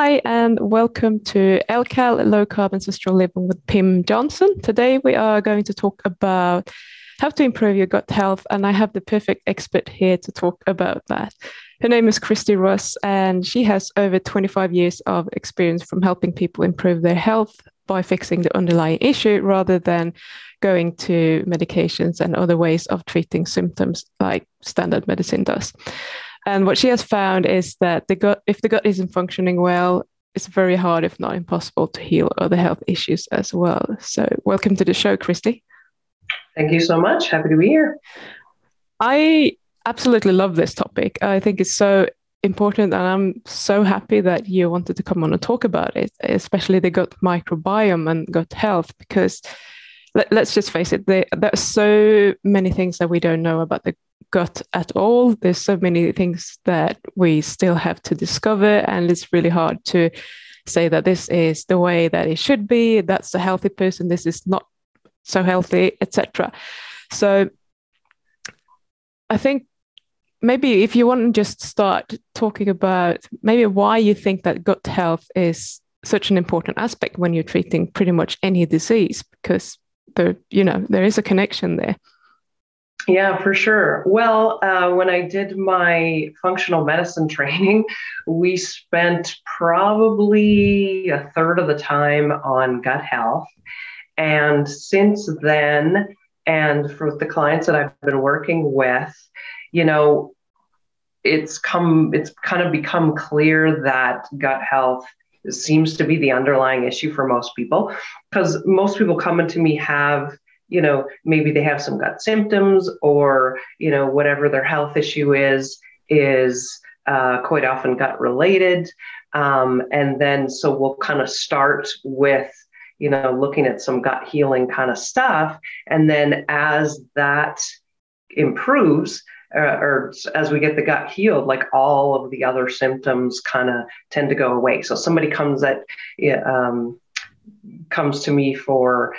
Hi, and welcome to LCAL, Low Carb Ancestral Living with Pim Jansson. Today we are going to talk about how to improve your gut health, and I have the perfect expert here to talk about that. Her name is Kristy Russ, and she has over 25 years of experience from helping people improve their health by fixing the underlying issue rather than going to medications and other ways of treating symptoms like standard medicine does. And what she has found is that if the gut isn't functioning well, it's very hard, if not impossible, to heal other health issues as well. So welcome to the show, Kristy. Thank you so much. Happy to be here. I absolutely love this topic. I think it's so important, and I'm so happy that you wanted to come on and talk about it, especially the gut microbiome and gut health, because let's just face it, there are so many things that we don't know about the gut at all. There's so many things that we still have to discover, and it's really hard to say that this is the way that it should be, that's a healthy person, this is not so healthy, etc. So I think maybe if you want to just start talking about maybe why you think that gut health is such an important aspect when you're treating pretty much any disease, because there is a connection there. Yeah, for sure. Well, when I did my functional medicine training, we spent probably a third of the time on gut health. And since then, and for the clients that I've been working with, it's kind of become clear that gut health seems to be the underlying issue for most people, because most people coming to me have, maybe they have some gut symptoms, or, whatever their health issue is quite often gut related. And then, so we'll kind of start with, looking at some gut healing kind of stuff. And then as that improves, or as we get the gut healed, like all of the other symptoms kind of tend to go away. So somebody comes to me for,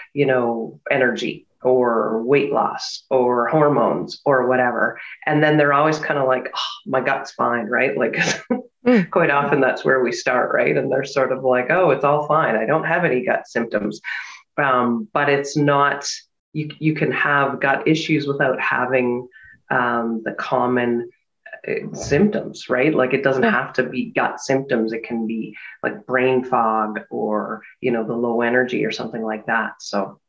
energy or weight loss or hormones or whatever. And then they're always kind of like, oh, my gut's fine, right? Like quite often that's where we start, right? And they're sort of like, oh, it's all fine. I don't have any gut symptoms. But it's not, you can have gut issues without having the common symptoms, right? Like it doesn't have to be gut symptoms. It can be like brain fog or, the low energy or something like that. So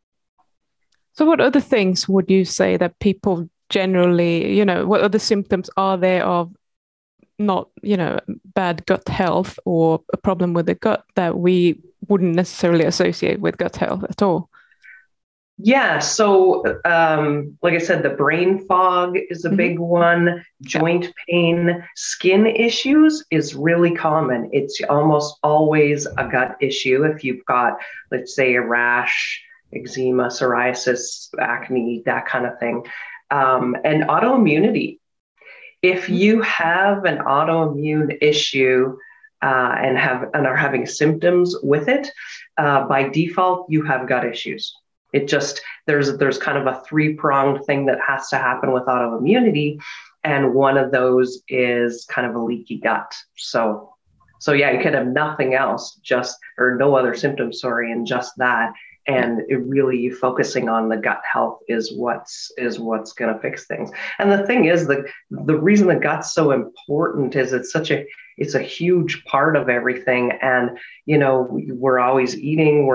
what other things would you say that people generally, what other symptoms are there of not, bad gut health or a problem with the gut that we wouldn't necessarily associate with gut health at all? Yeah. So, like I said, the brain fog is a big one. Joint pain, skin issues is really common. It's almost always a gut issue. If you've got, let's say, a rash, eczema, psoriasis, acne, that kind of thing. And autoimmunity. If you have an autoimmune issue and are having symptoms with it, by default, you have gut issues. It just, there's kind of a three-pronged thing that has to happen with autoimmunity. And one of those is kind of a leaky gut. So yeah, you could have nothing else, or no other symptoms, and just that. And you focusing on the gut health is what's going to fix things. And the thing is, the reason the gut's so important is it's a huge part of everything. And, we're always eating,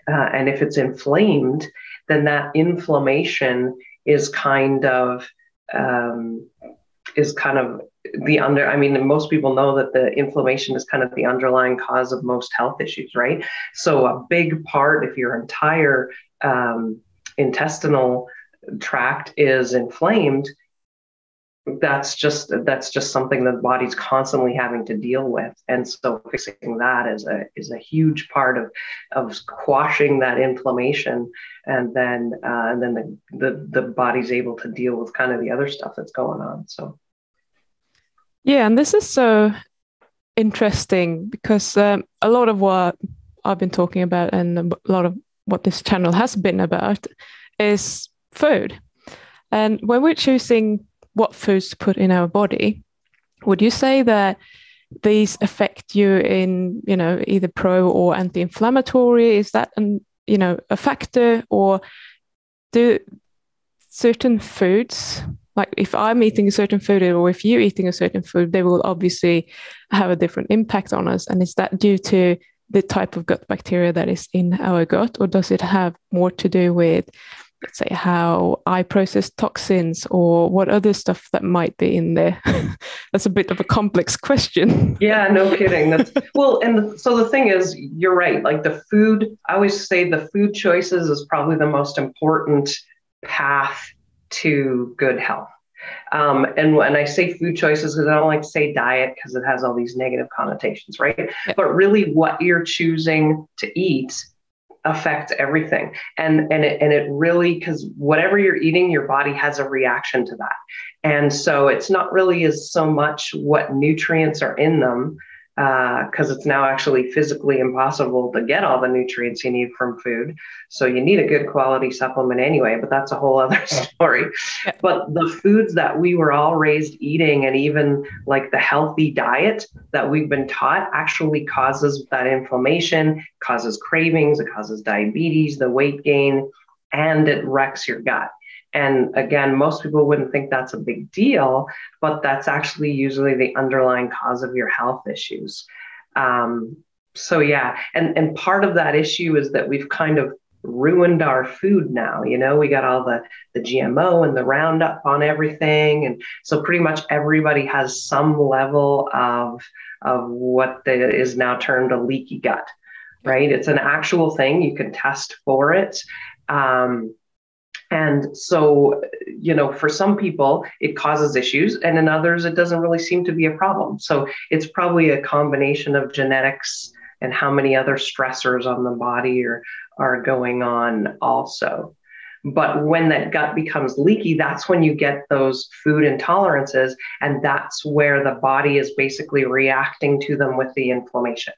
and if it's inflamed, then that inflammation is kind of most people know that the inflammation is kind of the underlying cause of most health issues, right? So a big part, if your entire intestinal tract is inflamed, that's just something that the body's constantly having to deal with. And so fixing that is a huge part of quashing that inflammation, and then the body's able to deal with kind of the other stuff that's going on. So yeah, and this is so interesting because a lot of what I've been talking about and a lot of what this channel has been about is food. And when we're choosing what foods to put in our body, would you say that these affect you in, either pro or anti-inflammatory? Is that a factor, or do certain foods, like if I'm eating a certain food or if you're eating a certain food, they will obviously have a different impact on us? And is that due to the type of gut bacteria that is in our gut, or does it have more to do with, let's say, how I process toxins or what other stuff that might be in there? That's a bit of a complex question. Yeah, no kidding. So the thing is, you're right. Like the food, I always say the food choices is probably the most important path to good health. And when I say food choices, because I don't like to say diet because it has all these negative connotations, right? Yeah. But really what you're choosing to eat affects everything. And it really, because whatever you're eating, your body has a reaction to that. And so it's not really as so much what nutrients are in them, because it's now actually physically impossible to get all the nutrients you need from food. So you need a good quality supplement anyway, but that's a whole other story. Yeah. But the foods that we were all raised eating, and even like the healthy diet that we've been taught, actually causes that inflammation, causes cravings, it causes diabetes, the weight gain, and it wrecks your gut. And again, most people wouldn't think that's a big deal, but that's actually usually the underlying cause of your health issues. So yeah, and part of that issue is that we've kind of ruined our food now. We got all the GMO and the Roundup on everything. And so pretty much everybody has some level of what is now termed a leaky gut, right? It's an actual thing. You can test for it. And so, for some people, it causes issues, and in others, it doesn't really seem to be a problem. So it's probably a combination of genetics and how many other stressors on the body are going on also. But when that gut becomes leaky, that's when you get those food intolerances, and that's where the body is basically reacting to them with the inflammation.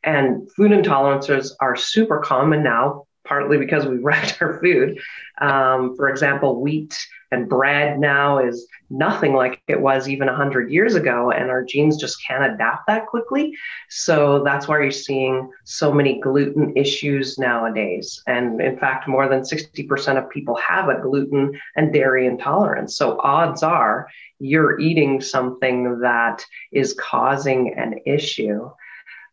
And food intolerances are super common now, partly because we wrecked our food. For example, wheat and bread now is nothing like it was even 100 years ago, and our genes just can't adapt that quickly. So that's why you're seeing so many gluten issues nowadays. And in fact, more than 60% of people have a gluten and dairy intolerance. So odds are you're eating something that is causing an issue.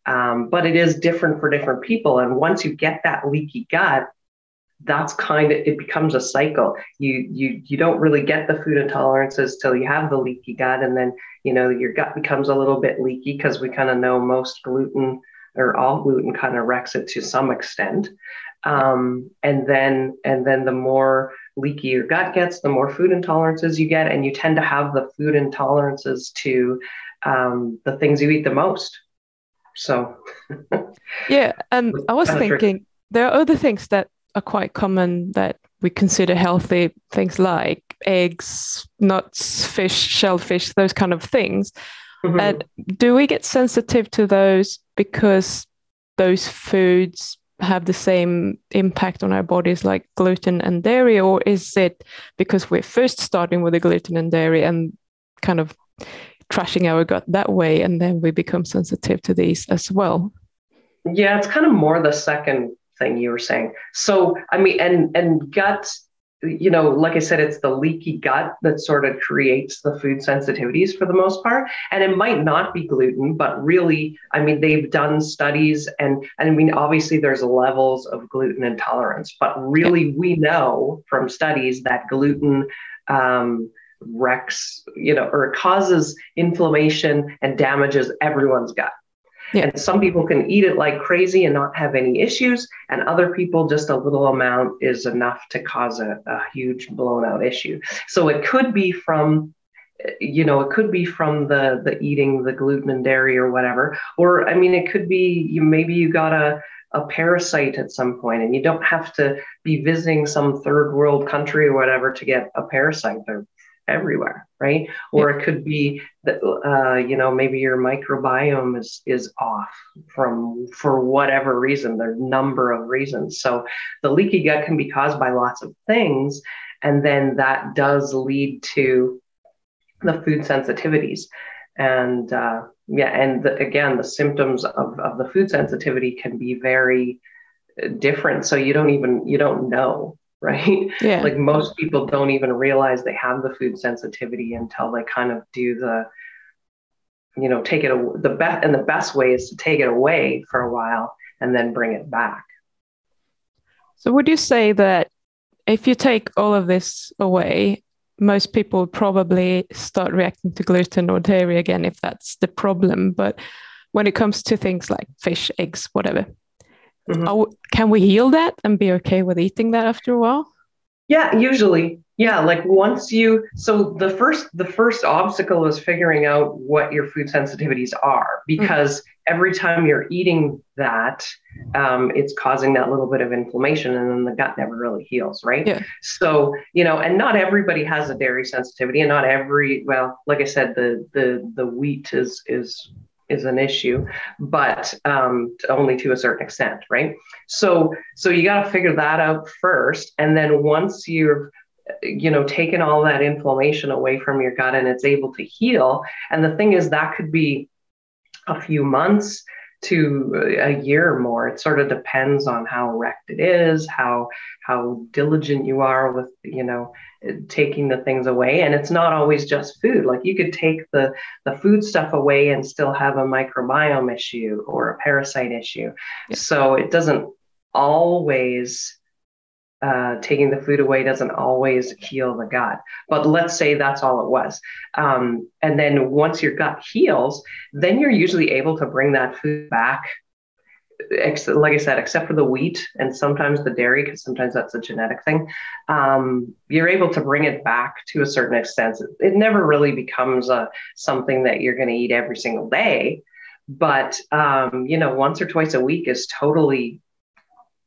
But it is different for different people. And once you get that leaky gut, that's it becomes a cycle. You don't really get the food intolerances till you have the leaky gut. And then, your gut becomes a little bit leaky, because we kind of know most gluten, or all gluten, kind of wrecks it to some extent. And then the more leaky your gut gets, the more food intolerances you get. And you tend to have the food intolerances to the things you eat the most. So yeah, and I was thinking there are other things that are quite common that we consider healthy, things like eggs, nuts, fish, shellfish, those kind of things. Mm-hmm. And do we get sensitive to those because those foods have the same impact on our bodies like gluten and dairy, or is it because we're first starting with the gluten and dairy and kind of trashing our gut that way, and then we become sensitive to these as well? Yeah, it's kind of more the second thing you were saying. So, I mean, and gut, like I said, it's the leaky gut that sort of creates the food sensitivities for the most part. And it might not be gluten, but really, I mean, they've done studies, and I mean, obviously there's levels of gluten intolerance, but really we know from studies that gluten wrecks, or causes inflammation and damages everyone's gut. Yeah. And some people can eat it like crazy and not have any issues. And other people, just a little amount is enough to cause a huge blown out issue. So it could be from, the eating the gluten and dairy or whatever. Or, I mean, it could be maybe you got a parasite at some point, and you don't have to be visiting some third world country or whatever to get a parasite. They're everywhere, right? Or it could be that maybe your microbiome is off for whatever reason. There are a number of reasons. So the leaky gut can be caused by lots of things, and then that does lead to the food sensitivities. And Yeah. And again, the symptoms of the food sensitivity can be very different. So you don't know, right? Yeah. Like most people don't even realize they have the food sensitivity until they kind of do take it, the best way is to take it away for a while and then bring it back. So would you say that if you take all of this away, most people probably start reacting to gluten or dairy again, if that's the problem? But when it comes to things like fish, eggs, whatever, can we heal that and be okay with eating that after a while? Yeah, usually. Yeah, like so the first obstacle is figuring out what your food sensitivities are, because every time you're eating that, it's causing that little bit of inflammation, and then the gut never really heals, right? Yeah. So, and not everybody has a dairy sensitivity, and not well, like I said, the wheat is an issue, but only to a certain extent, right? So you got to figure that out first, and then once you've taken all that inflammation away from your gut and it's able to heal, and the thing is that could be a few months to a year or more. It sort of depends on how wrecked it is, how diligent you are with taking the things away. And it's not always just food. Like you could take the food stuff away and still have a microbiome issue or a parasite issue. Yeah. So it doesn't always taking the food away doesn't always heal the gut, but let's say that's all it was. And then once your gut heals, then you're usually able to bring that food back. Like I said, except for the wheat and sometimes the dairy, because sometimes that's a genetic thing, you're able to bring it back to a certain extent. It never really becomes something that you're going to eat every single day, but once or twice a week is totally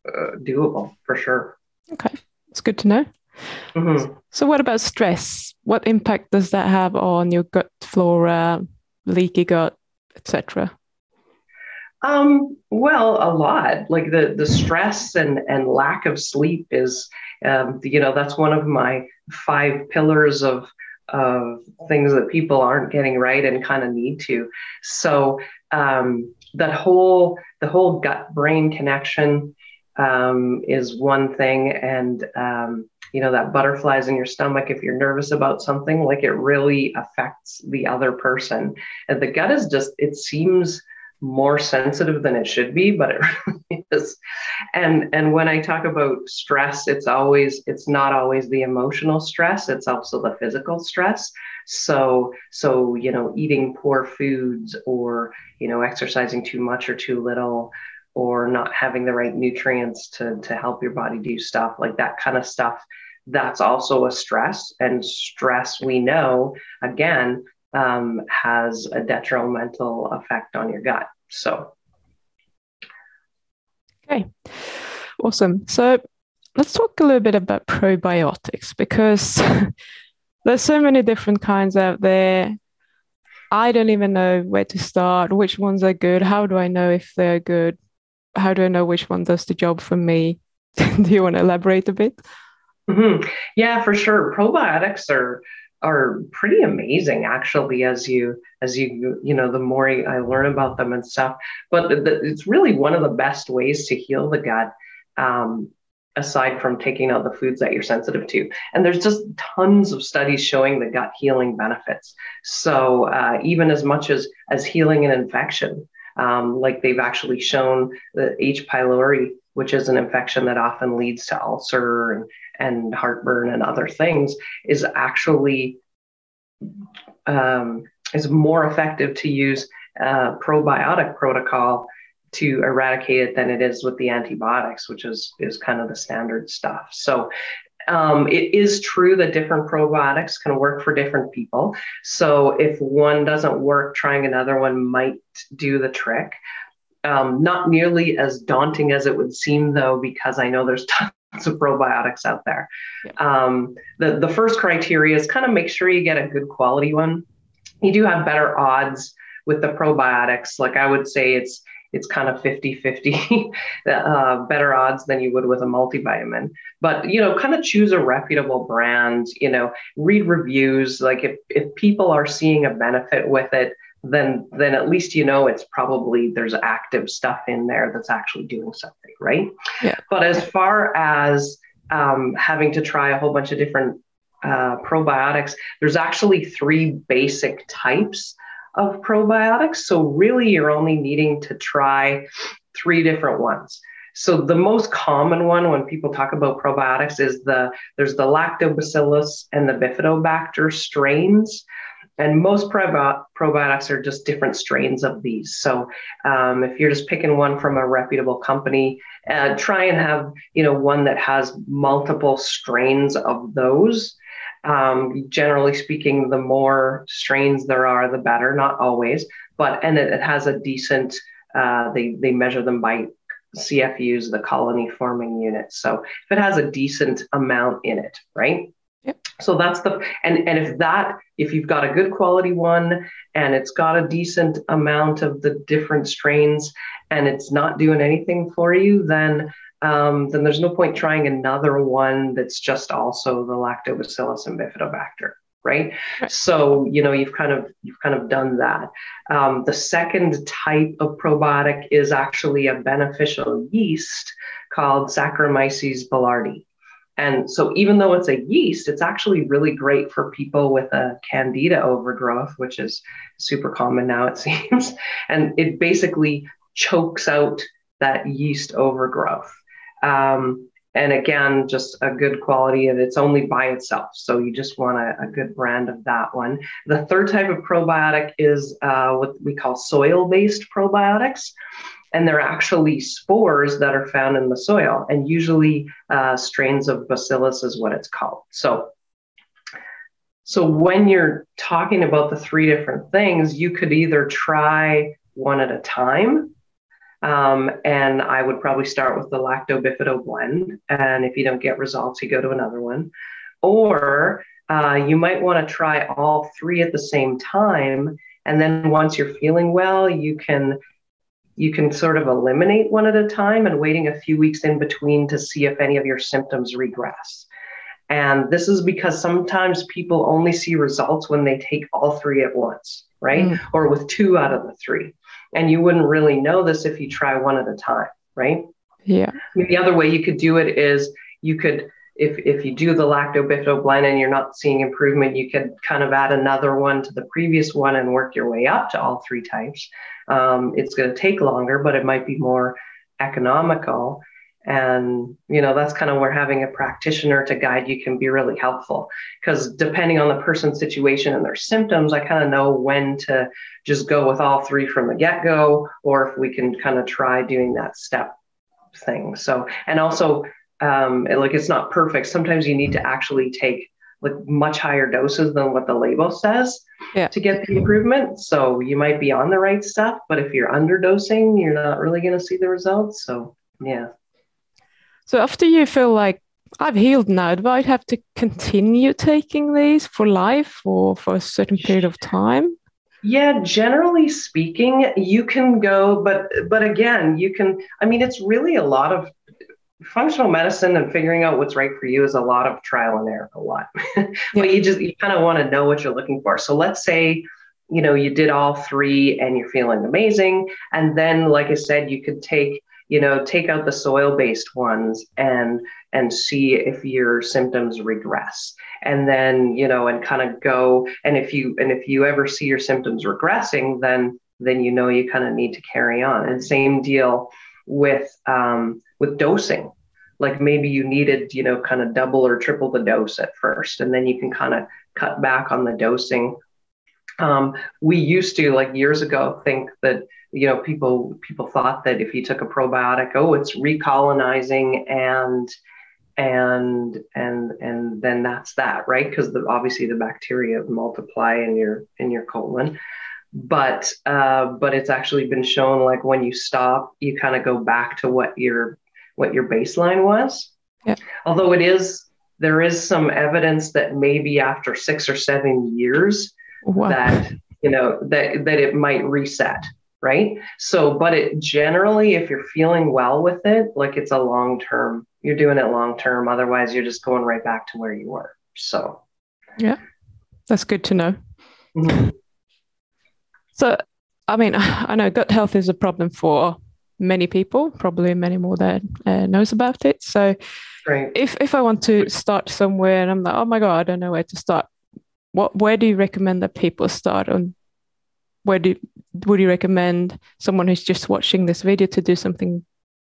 doable for sure. Okay, it's good to know. Mm-hmm. So what about stress? What impact does that have on your gut flora, leaky gut, etc.? Well, a lot. Like the stress and lack of sleep is, that's one of my 5 pillars of things that people aren't getting right and kind of need to. So the whole gut brain connection is one thing, and that butterflies in your stomach if you're nervous about something, like it really affects the other person. And the gut is it seems more sensitive than it should be, but it really is. And when I talk about stress, it's not always the emotional stress, it's also the physical stress. So eating poor foods, or exercising too much or too little, or not having the right nutrients to help your body do stuff, like that kind of stuff, that's also a stress. And stress, we know, again, has a detrimental effect on your gut. So. Okay, awesome. So let's talk a little bit about probiotics, because there's so many different kinds out there. I don't even know where to start, which ones are good. How do I know if they're good? How do I know which one does the job for me? Do you want to elaborate a bit? Mm-hmm. Yeah, for sure. Probiotics are pretty amazing, actually, as you the more I learn about them and stuff. But it's really one of the best ways to heal the gut, aside from taking out the foods that you're sensitive to. And there's just tons of studies showing the gut healing benefits. So even as much as healing an infection. Like they've actually shown the H. pylori, which is an infection that often leads to ulcer and heartburn and other things, is actually is more effective to use a probiotic protocol to eradicate it than it is with the antibiotics, which is kind of the standard stuff. So it is true that different probiotics can work for different people. So if one doesn't work, trying another one might do the trick. Not nearly as daunting as it would seem, though, because I know there's tons of probiotics out there. Yeah. The first criteria is kind of make sure you get a good quality one. You do have better odds with the probiotics. Like I would say it's kind of 50-50 better odds than you would with a multivitamin. But, kind of choose a reputable brand, read reviews. Like if people are seeing a benefit with it, then at least it's probably there's active stuff in there that's actually doing something, right? Yeah. But as far as having to try a whole bunch of different probiotics, there's actually 3 basic types of probiotics. So really you're only needing to try 3 different ones. So the most common one when people talk about probiotics is there's the lactobacillus and the bifidobacter strains. And most probiotics are just different strains of these. So if you're just picking one from a reputable company, try and have, one that has multiple strains of those. Generally speaking, the more strains there are, the better, not always, and it has a decent, they measure them by CFUs, the colony forming units. So if it has a decent amount in it, right? Yep. So that's if you've got a good quality one and it's got a decent amount of the different strains and it's not doing anything for you, then there's no point trying another one that's just also the lactobacillus and bifidobacter, right? So, you've kind of done that. The second type of probiotic is actually a beneficial yeast called Saccharomyces boulardii. And so even though it's a yeast, it's actually really great for people with a candida overgrowth, which is super common now, it seems. And it basically chokes out that yeast overgrowth. And again, just a good quality, and it's only by itself. So you just want a good brand of that one. The third type of probiotic is what we call soil-based probiotics. And they're actually spores that are found in the soil, and usually strains of bacillus is what it's called. So when you're talking about the 3 different things, you could either try one at a time. And I would probably start with the lacto-bifido blend. And if you don't get results, you go to another one. Or you might want to try all 3 at the same time. And then once you're feeling well, you can sort of eliminate one at a time and waiting a few weeks in between to see if any of your symptoms regress. And this is because sometimes people only see results when they take all 3 at once, right? Or with 2 out of the 3. And you wouldn't really know this if you try one at a time, right? Yeah. I mean, the other way you could do it is you could, if you do the lacto-bifido blend and you're not seeing improvement, you could kind of add another one to the previous one and work your way up to all 3 types. It's going to take longer, but it might be more economical. And, that's kind of where having a practitioner to guide you can be really helpful, because depending on the person's situation and their symptoms, I kind of know when to just go with all 3 from the get-go, or if we can kind of try doing that step thing. So, and also, it's not perfect. Sometimes you need to actually take much higher doses than what the label says to get the improvement. So you might be on the right stuff, but if you're underdosing, you're not really going to see the results. So, yeah. So after you feel like I've healed now, do I have to continue taking these for life or for a certain period of time? Yeah, generally speaking, you can go, but again, it's really a lot of functional medicine, and figuring out what's right for you is a lot of trial and error, a lot. But you kind of want to know what you're looking for. So let's say, you did all 3 and you're feeling amazing. And then, like I said, you could take out the soil-based ones and see if your symptoms regress. And then, and kind of go, and if you ever see your symptoms regressing, then you kind of need to carry on. And same deal with dosing. Like maybe you needed, kind of double or triple the dose at first, and then you can kind of cut back on the dosing. We used to, like years ago, think that, people thought that if you took a probiotic, it's recolonizing and then that's that, right? Because obviously the bacteria multiply in your colon. But it's actually been shown, like when you stop, you kind of go back to what your baseline was. Yeah. Although there is some evidence that maybe after 6 or 7 years that it might reset, right? So, but it generally, if you're feeling well with it, like it's a long-term, you're doing it long-term. Otherwise, you're just going right back to where you were. So, yeah, that's good to know. Mm-hmm. So, I mean, I know gut health is a problem for many people, probably many more that knows about it. So Right. if I want to start somewhere and I'm like, oh my God, I don't know where to start, where do you recommend that people start? And would you recommend someone who's just watching this video to do something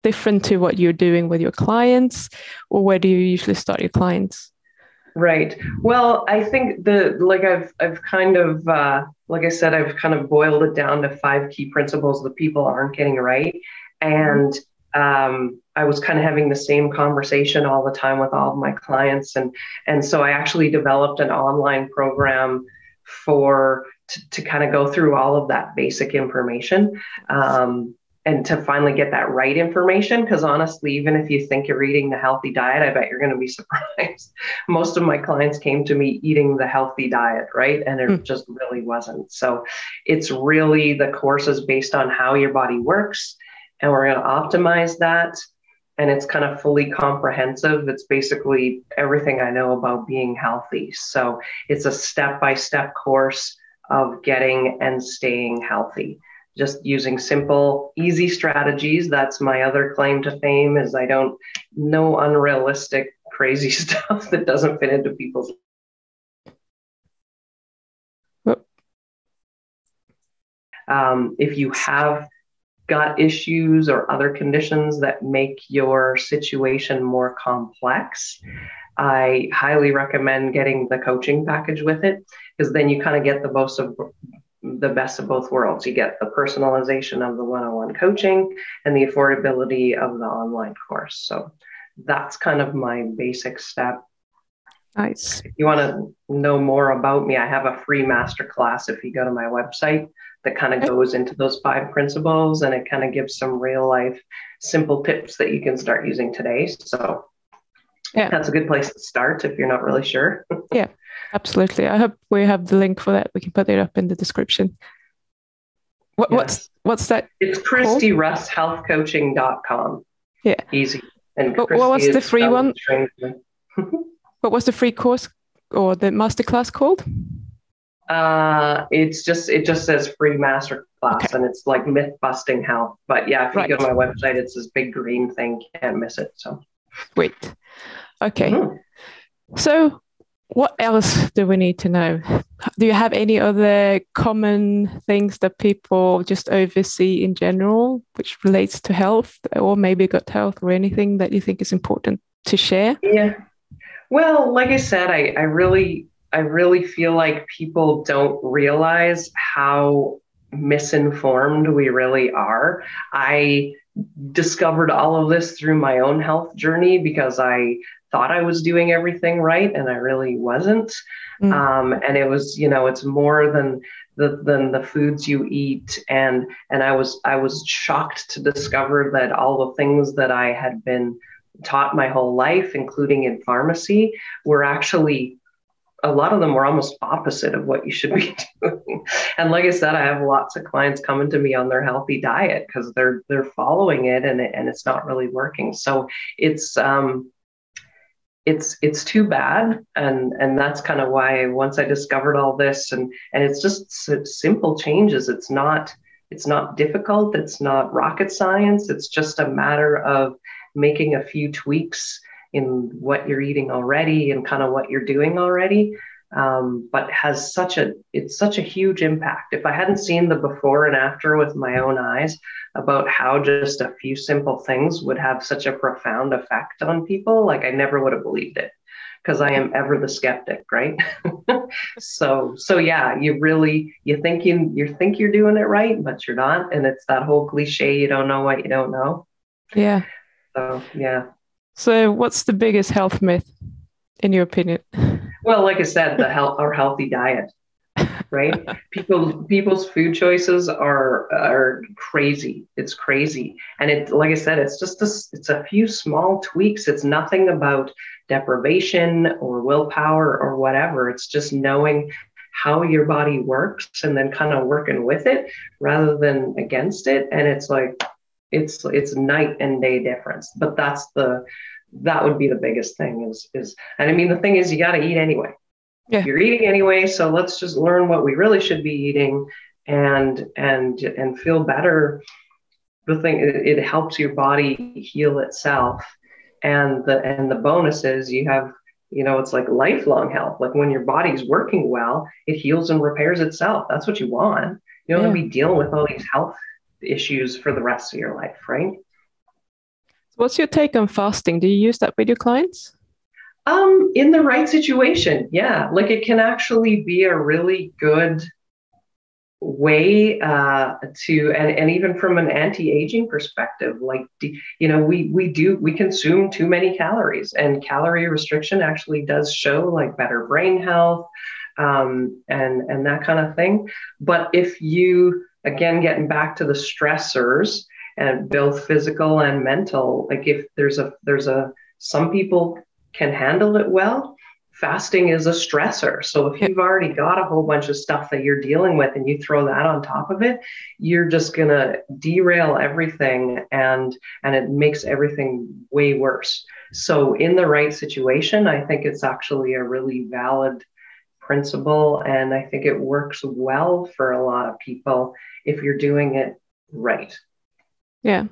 different to what you're doing with your clients? Or where do you usually start your clients? Right. Well, I think I've kind of like I said, I've kind of boiled it down to 5 key principles that people aren't getting right. And I was kind of having the same conversation all the time with all of my clients. And so I actually developed an online program to kind of go through all of that basic information. And to finally get that right information. Because honestly, even if you think you're eating the healthy diet, I bet you're going to be surprised. Most of my clients came to me eating the healthy diet, right? And it just really wasn't. So it's really, the course is based on how your body works, and we're going to optimize that. And it's kind of fully comprehensive. It's basically everything I know about being healthy. So it's a step-by-step course of getting and staying healthy. Just using simple, easy strategies. That's my other claim to fame, is I don't know unrealistic, crazy stuff that doesn't fit into people's. If you have gut issues or other conditions that make your situation more complex, I highly recommend getting the coaching package with it, because then you kind of get the best of both worlds. You get the personalization of the one-on-one coaching and the affordability of the online course. So that's kind of my basic step. Nice. If you want to know more about me, I have a free masterclass if you go to my website that kind of goes into those 5 principles, and it kind of gives some real life simple tips that you can start using today. So that's a good place to start if you're not really sure. Yeah, absolutely. I hope we have the link for that. We can put it up in the description. What's that? It's Kristy Russ healthcoaching.com. Yeah. Easy. And what was the free one? What was the free course or the masterclass called? It just says free masterclass, and it's like myth busting health. But yeah, if you go to my website, it's this big green thing. Can't miss it. So sweet. Okay. So what else do we need to know? Do you have any other common things that people just oversee in general, which relates to health, or maybe gut health, or anything that you think is important to share? Yeah. Well, like I said, I really feel like people don't realize how misinformed we really are. I discovered all of this through my own health journey because I thought I was doing everything right, and I really wasn't. And it was, it's more than the foods you eat. And I was shocked to discover that all the things that I had been taught my whole life, including in pharmacy, were actually, a lot of them were almost opposite of what you should be doing. And like I said, I have lots of clients coming to me on their healthy diet because they're following it, and it's not really working. So it's too bad. And that's kind of why, once I discovered all this, and it's just simple changes. It's not difficult. It's not rocket science. It's just a matter of making a few tweaks in what you're eating already and kind of what you're doing already. But it's such a huge impact. If I hadn't seen the before and after with my own eyes about how just a few simple things would have such a profound effect on people, like I never would have believed it, because I am ever the skeptic, right? So yeah, you think you're doing it right, but you're not. And it's that whole cliche, you don't know what you don't know. Yeah. So yeah. So what's the biggest health myth, in your opinion? Well, like I said, our healthy diet, right? People's food choices are crazy. It's crazy. And like I said, it's just it's a few small tweaks. It's nothing about deprivation or willpower or whatever. It's just knowing how your body works and then kind of working with it rather than against it. And it's like, it's night and day difference. But that would be the biggest thing is, and I mean, the thing is, you got to eat anyway. Yeah. You're eating anyway. So let's just learn what we really should be eating and feel better. The thing, it helps your body heal itself. And the bonus is you have, it's like lifelong health. Like when your body's working well, it heals and repairs itself. That's what you want. You don't want to be dealing with all these health issues for the rest of your life, right? What's your take on fasting? Do you use that with your clients? In the right situation, yeah. Like it can actually be a really good way and even from an anti-aging perspective, like we consume too many calories, and calorie restriction actually does show like better brain health, and that kind of thing. But if you, again, getting back to the stressors, and both physical and mental, like if there's some people can handle it well. Fasting is a stressor. So if you've already got a whole bunch of stuff that you're dealing with and you throw that on top of it, you're just going to derail everything, and it makes everything way worse. So in the right situation, I think it's actually a really valid principle, and I think it works well for a lot of people if you're doing it right. Yeah.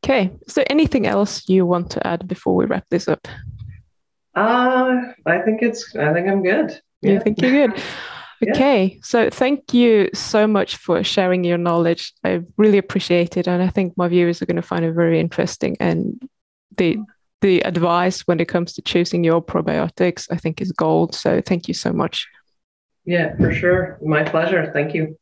Okay. Is there anything else you want to add before we wrap this up? I think I'm good. Yeah. You think you're good? Okay. Yeah. So thank you so much for sharing your knowledge. I really appreciate it. And I think my viewers are going to find it very interesting. And the advice when it comes to choosing your probiotics, I think is gold. So thank you so much. Yeah, for sure. My pleasure. Thank you.